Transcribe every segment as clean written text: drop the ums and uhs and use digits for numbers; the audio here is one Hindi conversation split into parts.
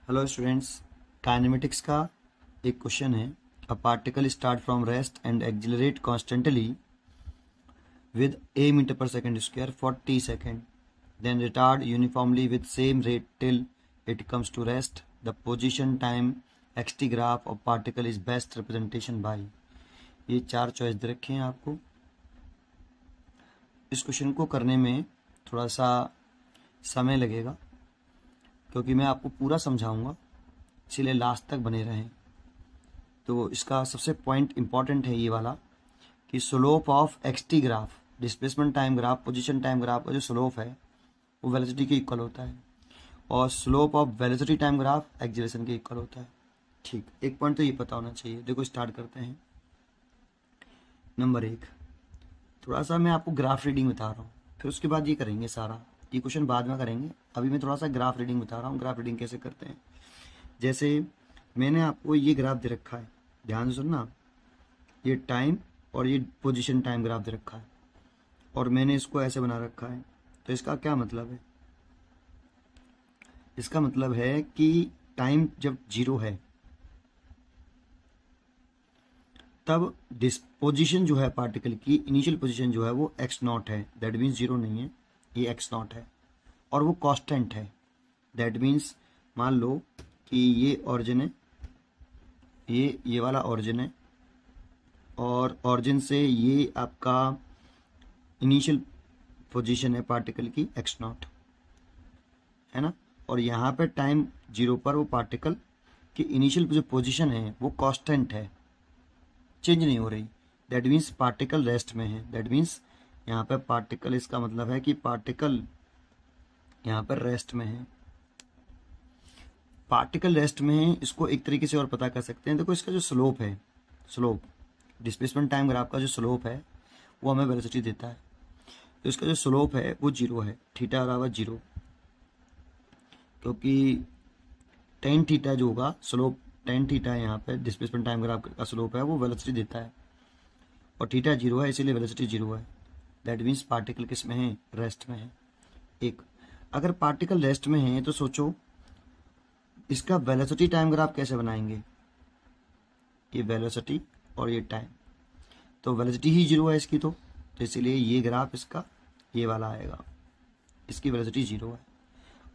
हेलो स्टूडेंट्स, काइनेमेटिक्स का एक क्वेश्चन है। A particle start from rest and accelerate constantly with a meter per second square for t second, then retard uniformly with same rate till it comes to rest. The position time xt graph of particle is best representation by। ये चार चॉइस दे रखे हैं आपको। इस क्वेश्चन को करने में थोड़ा सा समय लगेगा क्योंकि मैं आपको पूरा समझाऊंगा, इसीलिए लास्ट तक बने रहें। तो इसका सबसे पॉइंट इंपॉर्टेंट है ये वाला कि slope of XT graph, displacement time graph, position time graph का जो स्लोप है वो वेलोसिटी के इक्वल होता है और slope of velocity time graph acceleration के इक्वल होता है। ठीक, एक पॉइंट तो ये पता होना चाहिए। देखो स्टार्ट करते हैं। नंबर 1, थोड़ा सा मैं आपको ग्राफ रीडिंग बता रहा हूँ, फिर उसके बाद ये करेंगे सारा। ये क्वेश्चन बाद में करेंगे, अभी मैं थोड़ा सा ग्राफ रीडिंग बता रहा हूँ। ग्राफ रीडिंग कैसे करते हैं, जैसे मैंने आपको ये ग्राफ दे रखा है, ध्यान से सुनना। ये टाइम और ये पोजीशन टाइम ग्राफ दे रखा है और मैंने इसको ऐसे बना रखा है। तो इसका क्या मतलब है? इसका मतलब है कि टाइम जब 0 है तब पोजीशन जो है पार्टिकल की, इनिशियल पोजीशन जो है वो x0 है, दैट मीन्स 0 नहीं है, ये x0 है और वो कांस्टेंट है। दैट मीन्स मान लो कि ये ऑरिजिन है, ये वाला ऑरिजिन है और ऑरिजिन से ये आपका इनिशियल पोजीशन है पार्टिकल की x0, है ना। और यहाँ पे टाइम 0 पर वो पार्टिकल की इनिशियल जो पोजीशन है वो कांस्टेंट है, चेंज नहीं हो रही। दैट मीन्स पार्टिकल रेस्ट में है। दैट मीन्स यहाँ पे पार्टिकल, इसका मतलब है कि पार्टिकल यहाँ पर रेस्ट में है। पार्टिकल रेस्ट में है, इसको एक तरीके से और पता कर सकते हैं। देखो इसका जो स्लोप है, स्लोप डिस्प्लेसमेंट टाइम ग्राफ का जो स्लोप है वो हमें वेलोसिटी देता है। तो इसका जो स्लोप है वो 0 है, थीटा बराबर 0, क्योंकि टेन थीटा जो होगा स्लोप, टेन थीटा यहाँ पे डिस्प्लेसमेंट टाइम ग्राफ का स्लोप है वो वेलोसिटी देता है और थीटा 0 है, इसीलिए वेलोसिटी 0 है। दैट मीन्स पार्टिकल किस में है? रेस्ट में है। एक, अगर पार्टिकल रेस्ट में है तो सोचो इसका वेलोसिटी टाइम ग्राफ कैसे बनाएंगे। ये वेलोसिटी और ये टाइम, तो वेलोसिटी ही 0 है इसकी, तो इसीलिए ये ग्राफ इसका ये वाला आएगा, इसकी वेलोसिटी 0 है।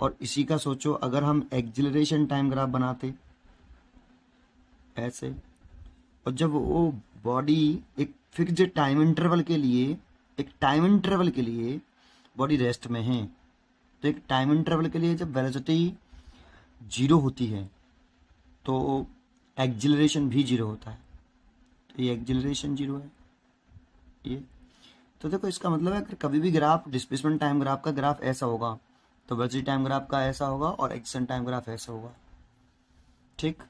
और इसी का सोचो अगर हम एक्जिलरेशन टाइम ग्राफ बनाते ऐसे, और जब वो बॉडी एक फिक्स्ड टाइम इंटरवल के लिए, एक टाइम इंटरवल के लिए बॉडी रेस्ट में है, तो एक टाइम इंटरवल के लिए जब वेलोसिटी 0 होती है तो एक्जिलरेशन भी 0 होता है। तो ये एक्जिलरेशन 0 है ये। तो देखो इसका मतलब है अगर कभी भी ग्राफ, डिस्प्लेसमेंट टाइम ग्राफ का ग्राफ ऐसा होगा तो वेलोसिटी टाइम ग्राफ का ऐसा होगा और एक्सेलरेशन टाइम ग्राफ ऐसा होगा। ठीक,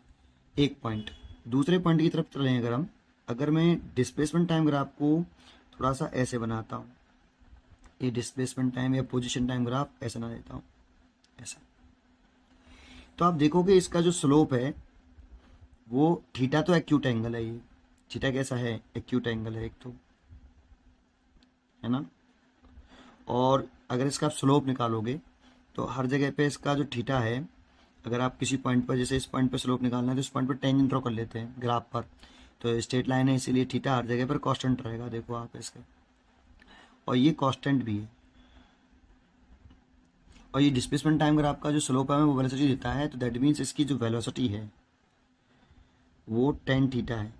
एक पॉइंट। दूसरे पॉइंट की तरफ चलें अगर हम, अगर मैं डिस्प्लेसमेंट टाइम ग्राफ को थोड़ा सा ऐसे बनाता हूँ, ये डिस्प्लेसमेंट टाइम या पोजीशन टाइम ग्राफ ऐसा ना देता हूँ, ऐसा, तो आप देखोगे इसका जो स्लोप है वो थीटा तो एक्यूट एंगल है, ये थीटा कैसा है? एक्यूट एंगल है एक, तो है ना। और अगर इसका आप स्लोप निकालोगे तो हर जगह पे इसका जो थीटा है, अगर आप किसी पॉइंट पर, जैसे इस पॉइंट पर स्लोप निकालना है तो इस पॉइंट पर टेंजेंट ड्रॉ कर लेते हैं ग्राफ पर, तो स्ट्रेट लाइन है इसीलिए थीटा हर जगह पर कांस्टेंट रहेगा। देखो आप इसके, और ये कांस्टेंट भी है। और ये डिस्प्लेसमेंट टाइम ग्राफ का जो स्लोप है वो वेलोसिटी देता है, तो दैट मीन्स इसकी जो वेलोसिटी है वो टेन थीटा है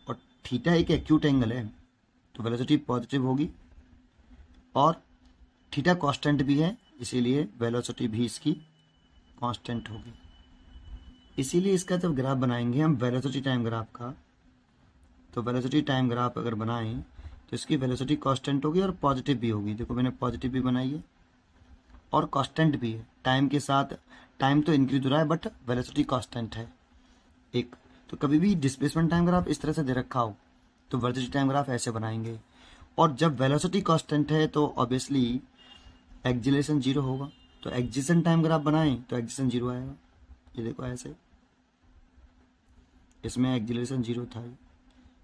और थीटा एक एक्यूट एंगल है, तो वेलोसिटी पॉजिटिव होगी और थीटा कांस्टेंट भी है, इसीलिए वेलोसिटी भी इसकी कांस्टेंट होगी। इसीलिए इसका जब ग्राफ बनाएंगे हम वेलोसिटी टाइम ग्राफ का, तो वेलोसिटी टाइम ग्राफ अगर बनाएं तो इसकी वेलोसिटी कांस्टेंट होगी और पॉजिटिव भी होगी। देखो मैंने पॉजिटिव भी बनाई है और कांस्टेंट भी है। टाइम के साथ टाइम तो इंक्रीज हो रहा है बट वेलोसिटी कांस्टेंट है। एक, तो कभी भी डिस्प्लेसमेंट टाइम ग्राफ इस तरह से दे रखा हो तो वेलोसिटी टाइम ग्राफ ऐसे बनाएंगे, और जब वेलोसिटी कांस्टेंट है तो ऑब्वियसली एक्जिलेशन 0 होगा। तो एक्जिलेशन टाइम ग्राफ बनाएं तो एक्जिलेशन 0 आएगा। ये देखो ऐसे, इसमें एक्जिलेशन 0 था,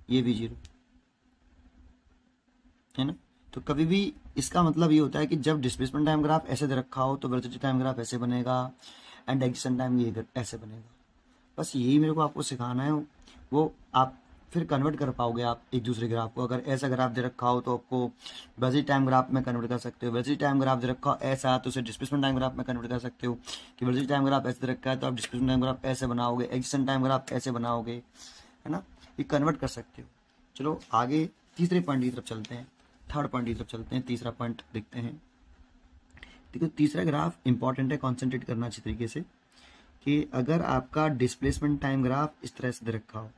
ये भी 0 है ना। तो कभी भी इसका मतलब ये होता है कि जब डिस्प्लेसमेंट टाइम ग्राफ ऐसे दे रखा हो तो वेलोसिटी टाइम ग्राफ ऐसे बनेगा, एंड एक्जिस्टेंट टाइम ये ऐसे बनेगा। बस यही मेरे को आपको सिखाना है, वो आप फिर कन्वर्ट कर पाओगे आप एक दूसरे ग्राफ को। अगर ऐसा ग्राफ दे रखा हो तो आपको वेलोसिटी टाइम ग्राफ में कन्वर्ट कर सकते हो। वेलोसिटी टाइम ग्राफ दे रखा हो ऐसा तो उसे डिस्प्लेसमेंट टाइम ग्राफ में कन्वर्ट कर सकते हो कि वेलोसिटी टाइम ग्राफ ऐसे दे रखा है तो आप डिस्प्लेसमेंट टाइम ग्राफ ऐसे बनाओगे, एक्जिस्टेंट टाइम ग्राफ ऐसे बनाओगे, है ना, ये कन्वर्ट कर सकते हो। चलो आगे तीसरे पॉइंट की तरफ चलते हैं, थर्ड पॉइंट की तरफ चलते हैं, तीसरा पॉइंट देखते हैं। देखो तीसरा ग्राफ इंपॉर्टेंट है, कॉन्सेंट्रेट करना अच्छी तरीके से कि अगर आपका डिस्प्लेसमेंट टाइम ग्राफ इस तरह से दे रखा हो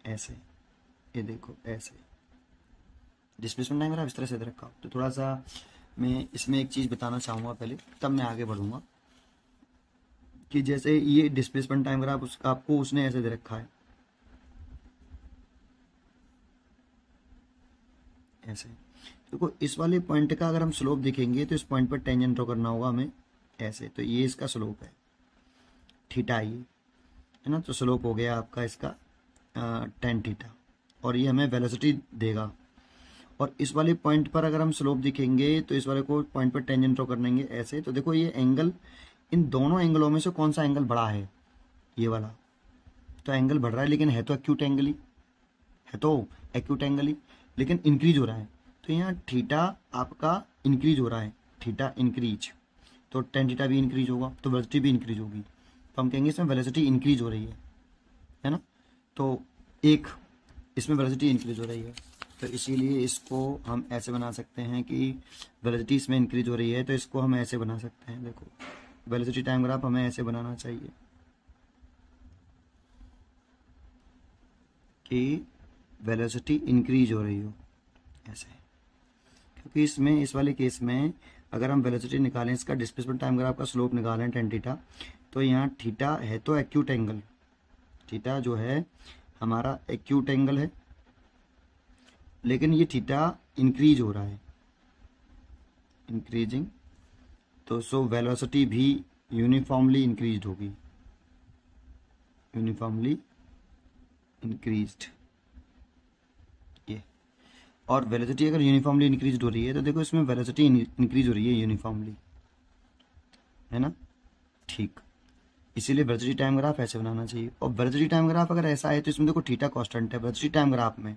ऐसे, ये देखो ऐसे डिस्प्लेसमेंट टाइम ग्राफ इस तरह से दे रखा हो, तो थोड़ा सा मैं इसमें एक चीज़ बताना चाहूँगा पहले, तब मैं आगे बढ़ूँगा। कि जैसे ये डिस्प्लेसमेंट टाइम ग्राफ उसका आपको उसने ऐसे दे रखा है ऐसे, देखो इस वाले पॉइंट का अगर हम स्लोप देखेंगे तो इस पॉइंट पर टेंजेंट ड्रॉ करना होगा हमें ऐसे, तो ये इसका स्लोप है थीटा, ये है ना, तो स्लोप हो गया आपका इसका टेन थीटा, और ये हमें वेलोसिटी देगा। और इस वाले पॉइंट पर अगर हम स्लोप दिखेंगे तो इस वाले को पॉइंट पर टेंजेंट ड्रॉ करेंगे ऐसे, तो देखो ये एंगल, इन दोनों एंगलों में से कौन सा एंगल बड़ा है, ये वाला, तो एंगल बढ़ रहा है लेकिन है तो एक्यूट एंगल ही, है तो एक्यूट एंगल ही, लेकिन इंक्रीज हो रहा है। तो यहाँ थीटा आपका इंक्रीज हो रहा है, थीटा इंक्रीज, तो टेन थीटा भी इंक्रीज होगा तो वेलोसिटी भी इंक्रीज होगी, तो हम कहेंगे इसमें वेलोसिटी इंक्रीज हो रही है ना। तो एक इसमें वेलोसिटी इंक्रीज हो रही है, तो इसीलिए इसको हम ऐसे बना सकते हैं कि वेलोसिटी इसमें इंक्रीज हो रही है, तो इसको हम ऐसे बना सकते हैं। देखो वेलोसिटी टाइम ग्राफ हमें ऐसे बनाना चाहिए कि वेलोसिटी इंक्रीज हो रही हो ऐसे, क्योंकि इसमें इस वाले केस में अगर हम वेलोसिटी निकालें, इसका डिस्प्लेसमेंट टाइम ग्राफ का स्लोप निकालें टेन थीटा, तो यहाँ थीटा है तो एक्यूट एंगल, थीटा जो है हमारा एक्यूट एंगल है, लेकिन ये थीटा इंक्रीज हो रहा है, इंक्रीजिंग, तो सो वेलोसिटी भी यूनिफॉर्मली इंक्रीज होगी, यूनिफॉर्मली इंक्रीज्ड ये। और वेलोसिटी अगर यूनिफॉर्मली इंक्रीज हो रही है तो देखो इसमें वेलोसिटी इंक्रीज हो रही है यूनिफॉर्मली, है ना, ठीक, इसीलिए वेलोसिटी टाइम ग्राफ ऐसे बनाना चाहिए। और वेलोसिटी टाइम ग्राफ अगर ऐसा है तो इसमें देखो थीटा कांस्टेंट है वेलोसिटी टाइम ग्राफ में।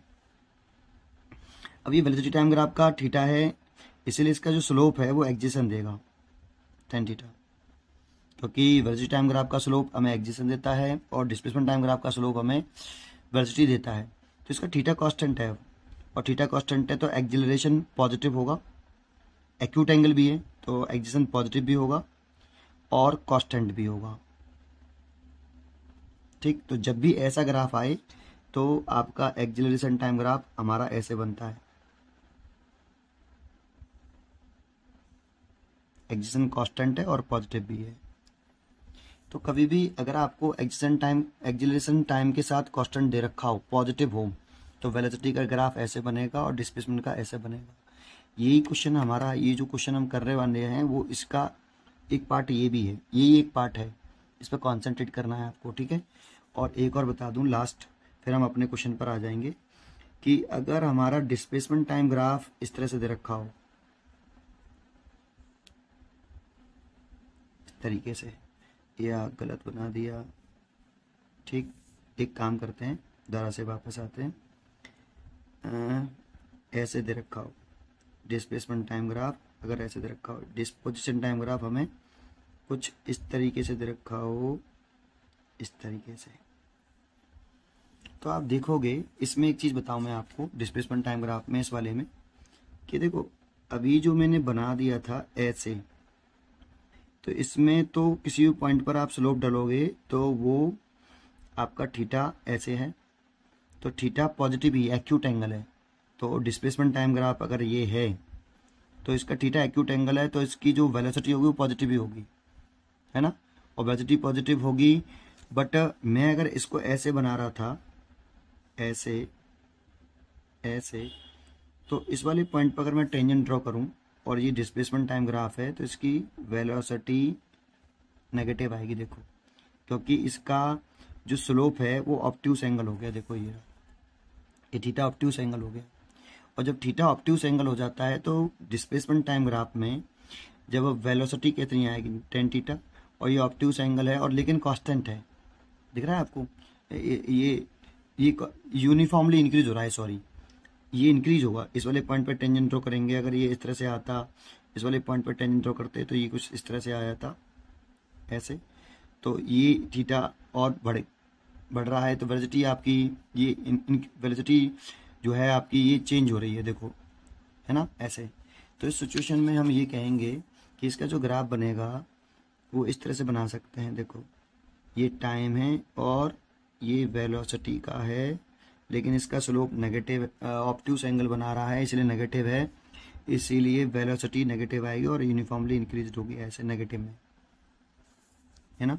अब ये वेलोसिटी टाइम ग्राफ का थीटा है, इसीलिए इसका जो स्लोप है वो एक्जिशन देगा टेन थीटा, क्योंकि वेलोसिटी टाइम ग्राफ का स्लोप हमें एक्जिशन देता है और डिस्प्लेसमेंट टाइम ग्राफ का स्लोप हमें वेलोसिटी देता है, तो इसका थीटा कांस्टेंट है, और थीटा कांस्टेंट है तो एक्जिलरेशन पॉजिटिव होगा, एक्यूट एंगल भी है तो एक्जिशन पॉजिटिव भी होगा और कांस्टेंट भी होगा, ठीक। तो जब भी ऐसा ग्राफ आए तो आपका एक्जिलरेशन टाइम ग्राफ हमारा ऐसे बनता है, एक्जिशन कांस्टेंट है और पॉजिटिव भी है। तो कभी भी अगर आपको एक्जिलरेशन टाइम के साथ कांस्टेंट दे रखा हो, पॉजिटिव हो, तो वेलोसिटी का ग्राफ ऐसे बनेगा और डिस्प्लेसमेंट का ऐसे बनेगा। यही क्वेश्चन हमारा, ये जो क्वेश्चन हम कर रहे वाले हैं वो इसका एक पार्ट ये भी है, यही एक पार्ट है, इस पर कॉन्सेंट्रेट करना है आपको, ठीक है। और एक और बता दूं लास्ट, फिर हम अपने क्वेश्चन पर आ जाएंगे कि अगर हमारा डिस्प्लेसमेंट टाइम ग्राफ इस तरह से दे रखा हो, इस तरीके से, या गलत बना दिया, ठीक, एक काम करते हैं, दोबारा से वापस आते हैं, ऐसे दे रखा हो डिस्प्लेसमेंट टाइम ग्राफ, अगर ऐसे दे रखा हो डिस्पोजिशन टाइम ग्राफ हमें कुछ इस तरीके से दे रखा हो, इस तरीके से, तो आप देखोगे इसमें एक चीज़ बताऊं मैं आपको डिस्प्लेसमेंट टाइम ग्राफ में, इस वाले में, कि देखो अभी जो मैंने बना दिया था ऐसे, तो इसमें तो किसी भी पॉइंट पर आप स्लोप डालोगे तो वो आपका थीटा ऐसे है, तो थीटा पॉजिटिव ही एक्यूट एंगल है, तो डिस्प्लेसमेंट टाइम ग्राफ अगर ये है तो इसका थीटा एक्यूट एंगल है, तो इसकी जो वेलोसिटी होगी वो पॉजिटिव ही होगी, है ना, और वेलोसिटी पॉजिटिव होगी। बट मैं अगर इसको ऐसे बना रहा था, ऐसे ऐसे, तो इस वाले पॉइंट पर अगर मैं टेंजेंट ड्रॉ करूं और ये डिस्प्लेसमेंट टाइम ग्राफ है तो इसकी वेलोसिटी नेगेटिव आएगी, देखो, क्योंकि इसका जो स्लोप है वो ऑब्ट्यूस एंगल हो गया, देखो ये थीटा ऑब्ट्यूस एंगल हो गया। और जब थीटा ऑब्ट्यूस एंगल हो जाता है तो डिस्प्लेसमेंट टाइम ग्राफ में जब वेलोसिटी कितनी आएगी टेन थीटा, और ये ऑब्ट्यूस एंगल है, और लेकिन कांस्टेंट है, दिख रहा है आपको, ये यूनिफॉर्मली इंक्रीज हो रहा है, सॉरी ये इंक्रीज होगा। इस वाले पॉइंट पर टेंजेंट ड्रॉ करेंगे, अगर ये इस तरह से आता, इस वाले पॉइंट पर टेंजेंट ड्रॉ करते तो ये कुछ इस तरह से आ जाता ऐसे, तो ये थीटा और बढ़ रहा है, तो वेलोसिटी आपकी ये वेलोसिटी जो है आपकी ये चेंज हो रही है, देखो है ना ऐसे। तो इस सिचुएशन में हम ये कहेंगे कि इसका जो ग्राफ बनेगा वो इस तरह से बना सकते हैं, देखो ये टाइम है और ये वेलोसिटी का है, लेकिन इसका स्लोप नेगेटिव, ऑब्ट्यूस एंगल बना रहा है इसलिए नेगेटिव है, इसीलिए वेलोसिटी नेगेटिव आएगी और यूनिफॉर्मली इंक्रीज होगी ऐसे नेगेटिव में, है ना।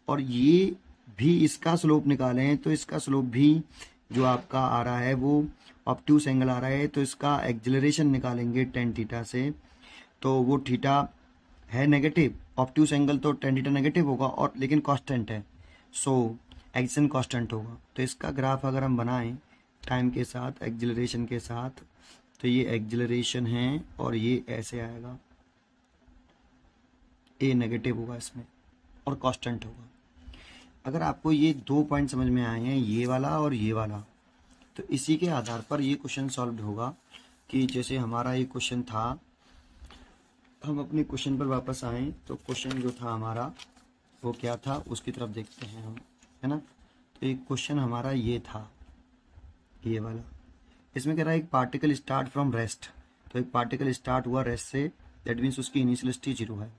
और ये भी इसका स्लोप निकालें तो इसका स्लोप भी जो आपका आ रहा है वो ऑब्ट्यूस एंगल आ रहा है, तो इसका एक्जेलरेशन निकालेंगे टेन थीटा से, तो वो थीटा है नेगेटिव, ऑब्ट्यूस एंगल तो टेन थीटा नेगेटिव होगा और लेकिन कांस्टेंट है, सो एक्शन कांस्टेंट होगा। तो इसका ग्राफ अगर हम बनाएं टाइम के साथ एक्जेलरेशन के साथ, तो ये एक्जेलरेशन है और ये ऐसे आएगा, ए नेगेटिव होगा इसमें और कांस्टेंट होगा। अगर आपको ये दो पॉइंट समझ में आए हैं, ये वाला और ये वाला, तो इसी के आधार पर ये क्वेश्चन सॉल्व होगा। कि जैसे हमारा ये क्वेश्चन था, हम अपने क्वेश्चन पर वापस आए, तो क्वेश्चन जो था हमारा वो क्या था उसकी तरफ देखते हैं हम, है ना। तो एक क्वेश्चन हमारा ये था, ये वाला, इसमें कह रहा है एक पार्टिकल स्टार्ट फ्रॉम रेस्ट, तो एक पार्टिकल स्टार्ट हुआ रेस्ट से, दैट मीन्स उसकी इनिशियल वेलोसिटी 0 है,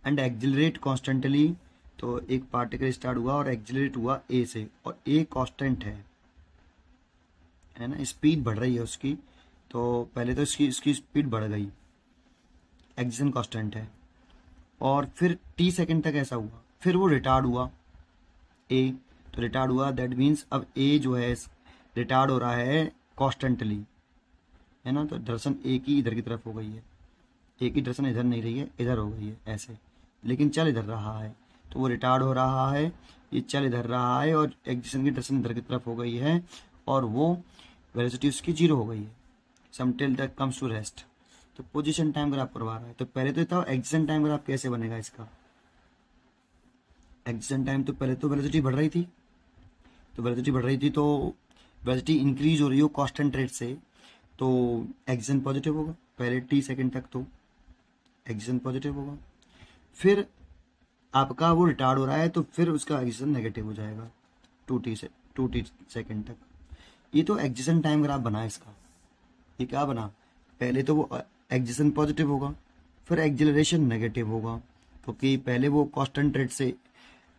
एंड एक्जिलरेट कॉन्स्टेंटली, तो एक पार्टिकल स्टार्ट हुआ और एक्जिलरेट हुआ ए से, और ए कांस्टेंट है ना, स्पीड बढ़ रही है उसकी, तो पहले तो इसकी स्पीड बढ़ गई, एक्सेलरेशन कांस्टेंट है, और फिर टी सेकंड तक ऐसा हुआ, फिर वो रिटार्ड हुआ ए, तो रिटार्ड हुआ दैट मीन्स अब ए जो है रिटार्ड हो रहा है कॉन्स्टेंटली, है ना। तो दर्शन ए की इधर की तरफ हो गई है, ए की दर्शन इधर नहीं रही है, इधर हो गई है ऐसे, लेकिन चल इधर रहा है, तो वो रिटार्ड हो रहा है, ये चल इधर रहा है, और एक्सेलरेशन की दर्शन इधर की तरफ हो गई है, और वो वेलोसिटी उसकी 0 हो गई है, sum till that comes to rest. तो पोजीशन टाइम ग्राफ करवा रहा है, तो पहले तो था एक्सेलरेशन टाइम ग्राफ कैसे बनेगा इसका, एक्सेलरेशन टाइम, तो पहले तो वेलोसिटी बढ़ रही थी, तो वेलोसिटी बढ़ रही थी, तो वेलोसिटी इंक्रीज हो रही हो कांस्टेंट रेट से, तो एक्सेलरेशन पॉजिटिव होगा पहले टी सेकंड तक, तो एक्सेलरेशन पॉजिटिव होगा, फिर आपका वो रिटार्ड हो रहा है, तो फिर उसका एक्सेलरेशन नेगेटिव हो जाएगा 2t सेकंड तक। ये तो एक्सेलरेशन टाइम ग्राफ बना इसका, ये क्या बना, पहले तो वो एक्सेलरेशन पॉजिटिव होगा, फिर एक्सेलरेशन नेगेटिव होगा, क्योंकि पहले वो कांस्टेंट रेट से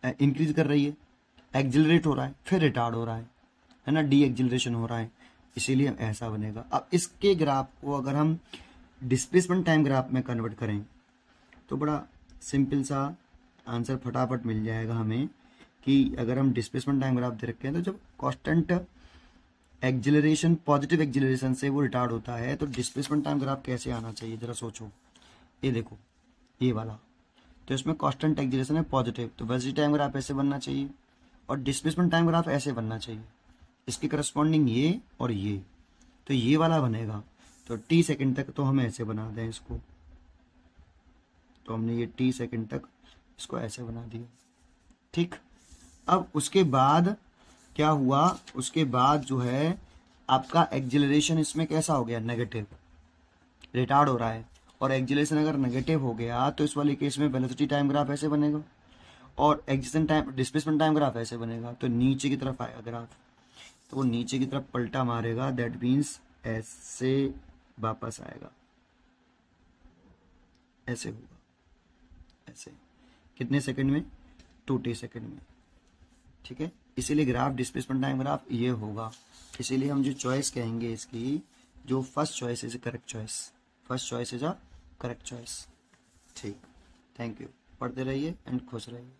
इंक्रीज कर रही है, एक्सेलरेट हो रहा है, फिर रिटार्ड हो रहा है ना, डी एक्सेलरेशन हो रहा है, इसीलिए ऐसा बनेगा। अब इसके ग्राफ को अगर हम डिस्प्लेसमेंट टाइम ग्राफ में कन्वर्ट करें तो बड़ा सिंपल सा आंसर फटाफट मिल जाएगा हमें, कि अगर हम डिस्प्लेसमेंट टाइम ग्राफ दे रखे हैं, तो जब कांस्टेंट एक्सेलरेशन पॉजिटिव एक्सेलरेशन से वो रिटार्ड होता है, तो डिस्प्लेसमेंट टाइम ग्राफ कैसे आना चाहिए जरा सोचो। ये देखो ये वाला, तो इसमें कांस्टेंट एक्सेलरेशन है पॉजिटिव, तो वेलोसिटी टाइम ग्राफ ऐसे बनना चाहिए, और डिस्प्लेसमेंट टाइम ग्राफ ऐसे बनना चाहिए, इसके करस्पॉन्डिंग ये और ये, तो ये वाला बनेगा। तो टी सेकंड तक तो हम ऐसे बना दें इसको, तो हमने ये टी सेकंड तक इसको ऐसे बना दिया, ठीक। अब उसके बाद क्या हुआ, उसके बाद जो है आपका एक्सेलरेशन इसमें कैसा हो गया, नेगेटिव, रिटार्ड हो रहा है, और एक्सेलरेशन अगर नेगेटिव हो गया तो इस वाले केस में वेलोसिटी टाइम ग्राफ ऐसे बनेगा, और acceleration time displacement time graph ऐसे बनेगा, तो नीचे की तरफ आएगा ग्राफ, तो वो नीचे की तरफ पलटा मारेगा, दैट मीन्स ऐसे वापस आएगा, ऐसे होगा, ऐसे कितने सेकंड में, 2t सेकंड में, ठीक है। इसीलिए ग्राफ डिस्प्लेसमेंट टाइम ग्राफ ये होगा, इसीलिए हम जो चॉइस कहेंगे इसकी, जो first choice is correct choice, first choice is a correct choice, ठीक। थैंक यू, पढ़ते रहिए एंड खुश रहिए।